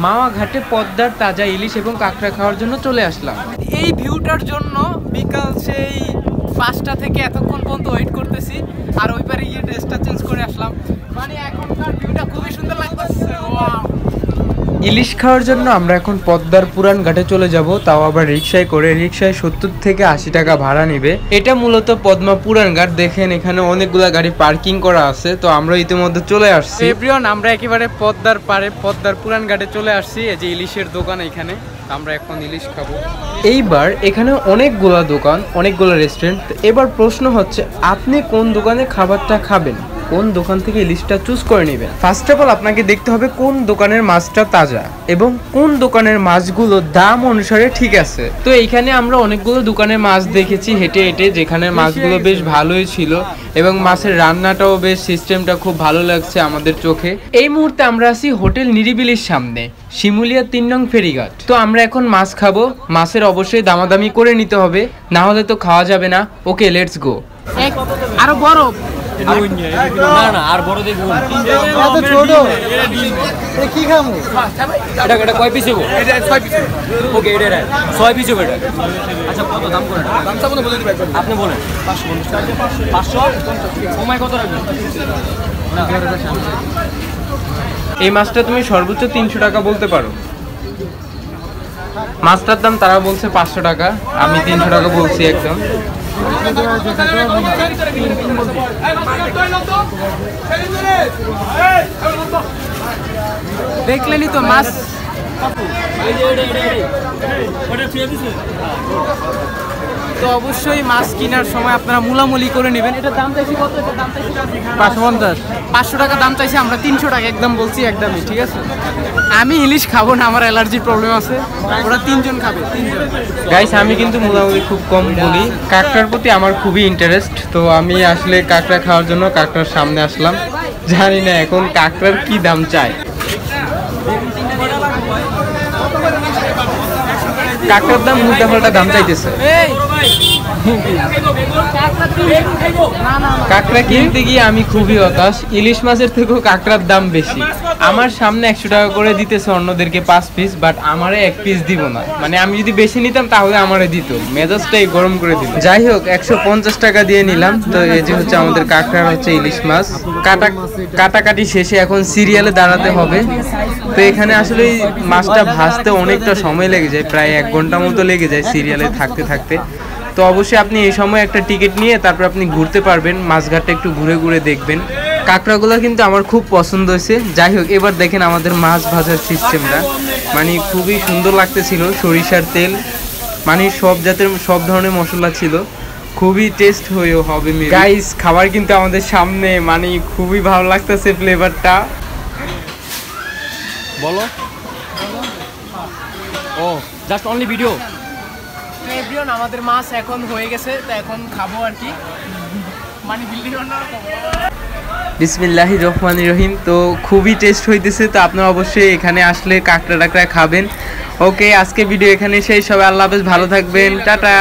মাওয়া ঘাটে পদ্মার তাজা ইলিশ এবং কাঁকড়া খাওয়ার জন্য চলে আসলাম। এই ভিউটার জন্য বিকাল সেই 5টা থেকে এতক্ষণ পর্যন্ত ওয়েট করতেছি, আর ওই পারে গিয়ে ড্রেসটা চেঞ্জ করে আসলাম। মানে এখনকার ভিউটা খুবই সুন্দর লাগতেছে। ইলিশ খাওয়ার জন্য আমরা এখন পদ্মার পুরান ঘাটে চলে যাব, তাও আবার রিক্সায় করে। রিক্সায় 70 থেকে 80 টাকা ভাড়া নিবে। এটা মূলত পদ্মা পুরান ঘাট। দেখেন এখানে অনেকগুলা গাড়ি পার্কিং করা আছে। তো আমরা ইতিমধ্যে চলে আসছি। এভরিওয়ান, আমরা একেবারে পদ্মার পারে পদ্মার পুরান ঘাটে চলে আসছি। এই যে ইলিশের দোকান, এখানে আমরা এখন ইলিশ খাবো। এইবার এখানে অনেকগুলা দোকান, অনেকগুলো রেস্টুরেন্ট। এবার প্রশ্ন হচ্ছে আপনি কোন দোকানে খাবারটা খাবেন, কোন দোকান থেকে ইলিশটা চুজ করে নেবেন। ফার্স্ট অফ অল আপনাকে দেখতে হবে কোন দোকানের মাছটা তাজা এবং কোন দোকানের মাছগুলো দাম অনুসারে ঠিক আছে। তো এইখানে আমরা অনেকগুলো দোকানের মাছ দেখেছি হেঁটে হেঁটে, যেখানে মাছগুলো বেশ ভালোই ছিল এবং মাছের রান্নাটাও বেশ সিস্টেমটা খুব ভালো লাগছে আমাদের চোখে। এই মুহূর্তে আমরা আছি হোটেল নিরিবিলির সামনে, শিমুলিয়া 3 নং ফেরিঘাট। তো আমরা এখন মাছ খাবো। মাছের অবশ্যই দামাদামি করে নিতে হবে, না হলে তো খাওয়া যাবে না। ওকে, লেটস গো। আরো বড় না না, আর বড় দেখুন, এত ছোট কি খামু? এটা কয় পিস হবে? এটা 6 পিস। ওকে, এটা 6 পিস হবে এটা। আচ্ছা, কত দাম করে? দামটা বলে বলে দিবেন আপনি, বলেন। 500 সময় কত রাখবেন? এই মাছটা তুমি সর্বোচ্চ 300 টাকা বলতে পারো। মাছটার দাম তারা বলছে 500 টাকা, আমি 300 টাকা বলছি একদম। দেখলেনি তো মাছ। তো অবশ্যই মাছ কেনার সময় আপনারা মুলামুলি করে নেবেন। এটা দাম চাইছি কত? এটা দাম চাইছি 550, 500 টাকা দাম চাইছি, আমরা 300 টাকা একদম বলছি, একদমই ঠিক আছে। আমি ইলিশ খাবো না, আমার অ্যালার্জির প্রবলেম আছে। ওরা 3 জন খাবে, 3 জন। গাইস, আমি কিন্তু মুলামুলি খুব কম বলি। কাঁকড়ার প্রতি আমার খুবই ইন্টারেস্ট, তো আমি আসলে কাঁকড়া খাওয়ার জন্য কাঁকড়ার সামনে আসলাম। জানি না এখন কাঁকড়ার কি দাম চায়। কাঁকড়ার দাম উল্টাপাল্টা দাম চাইতেছে। কাঁকড়া কিনতে গিয়ে আমি খুবই হতাশ। ইলিশ মাছের থেকেও কাঁকড়ার দাম বেশি। আমার সামনে 100 টাকা করে দিতেছে অন্যদেরকে 5 পিস, বাট আমারে 1 পিস দিব না। মানে আমি যদি বেশি নিতাম তাহলে আমারে দিত, মেজাজটাই গরম করে দিল। যাই হোক, 150 টাকা দিয়ে নিলাম। তো এই যে হচ্ছে আমাদের কাঁকড়ার হচ্ছে ইলিশ মাছ। কাটাকাটি শেষে এখন সিরিয়ালে দাঁড়াতে হবে। তো এখানে আসলে মাছটা ভাজতে অনেকটা সময় লেগে যায়, প্রায় 1 ঘন্টা মতো লেগে যায় সিরিয়ালে থাকতে থাকতে। তো অবশ্যই আপনি এই সময় একটা টিকিট নিয়ে তারপর আপনি ঘুরতে পারবেন, মাছঘাটটা একটু ঘুরে ঘুরে দেখবেন। কাঁকড়াগুলো কিন্তু আমার খুব পছন্দ হয়েছে। যাই হোক, এবার দেখেন আমাদের মাছ ভাজার সিস্টেমটা, মানে খুবই সুন্দর লাগতেছিল। সরিষার তেল, মানে সব ধরনের মশলা ছিল, খুবই টেস্ট হয়েও হবে। গাইস, খাবার কিন্তু আমাদের সামনে, মানে খুবই ভালো লাগতেছে ফ্লেভারটা। বলো। ও জাস্ট অনলি ভিডিও। এভরিওয়ান, আমাদের মাছ এখন হয়ে গেছে, তো এখন খাবো আর কি। মানে বিসমিল্লাহির রহমানির রহিম। তো খুবই টেস্ট হইতেছে। তো আপনারা অবশ্যই এখানে আসলে কাঁকড়া টাকড়া খাবেন। ওকে, আজকে ভিডিও এখানে শেষ হবে। আল্লাহ হাফেজ, ভালো থাকবেন, টাটা।